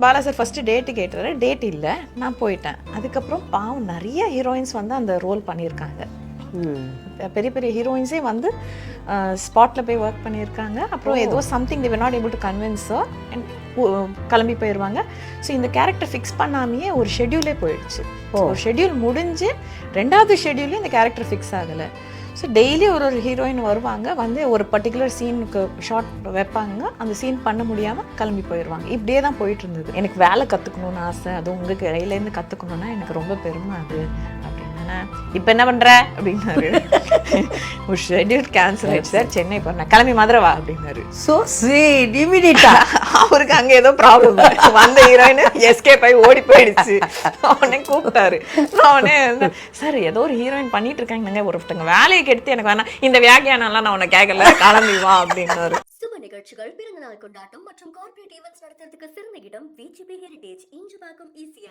Bala sir first date கேட்டாரு, date இல்லை, நான் போயிட்டேன். அதுக்கப்புறம் பாவம் நிறைய ஹீரோயின்ஸ் வந்து அந்த ரோல் பண்ணியிருக்காங்க. பெரிய பெரிய ஹீரோயின்ஸே வந்து ஸ்பாட்டில் போய் ஒர்க் பண்ணியிருக்காங்க. அப்புறம் ஏதோ something they were not able to convince her and கிளம்பி போயிடுவாங்க. ஸோ இந்த கேரக்டர் ஃபிக்ஸ் பண்ணாமையே ஒரு ஷெட்யூலே போயிடுச்சு. ஒரு ஷெட்யூல் முடிஞ்சு 2வது ஷெட்யூலே இந்த கேரக்டர் ஃபிக்ஸ் ஆகலை. ஸோ டெய்லி ஒரு ஹீரோயின் வருவாங்க, வந்து ஒரு பர்டிகுலர் சீனுக்கு ஷார்ட் வைப்பாங்க, அந்த சீன் பண்ண முடியாமல் கிளம்பி போயிடுவாங்க. இப்படியே தான் போயிட்டு இருந்தது. எனக்கு வேலை கற்றுக்கணுன்னு ஆசை, அதுவும் உங்களுக்கு கையிலேருந்து கற்றுக்கணுன்னா எனக்கு ரொம்ப பெருமை அது அப்படின்னா. இப்போ என்ன பண்ணுற அப்படின்னாரு. ஒரு ஷெட்யூல் கேன்சல் ஆயிடுச்சு சார், சென்னை போகிறேன், கிளம்பி மதுரை வா அப்படின்னாரு. ஸோ ஸ்வீட் இமிடியேட்டா. அவருக்கு அங்கே ஏதோ ப்ராப்ளம், வந்த ஹீரோயின் எஸ்கேப் ஆகி ஓடி போயிடுச்சு. அவனே கூப்பிட்டாரு. அவனே சார் ஏதோ ஒரு ஹீரோயின் பண்ணிட்டு இருக்காங்க, ஒருத்தங்க வேலையை கெடுத்து எனக்கு வேணாம், இந்த வியாக்கியானம்லாம் நான் உன்னை கேட்கல, கிளம்பி வா அப்படின்னாரு. சுப நிகழ்ச்சிகள், பிறந்தநாள் கொண்டாட்டம் மற்றும் கார்ப்பரேட் ஈவென்ட்ஸ் நடத்துறதுக்கு சிறந்த இடம் VGP ஹெரிடேஜ். இன்று பார்க்கும் ஈஸியா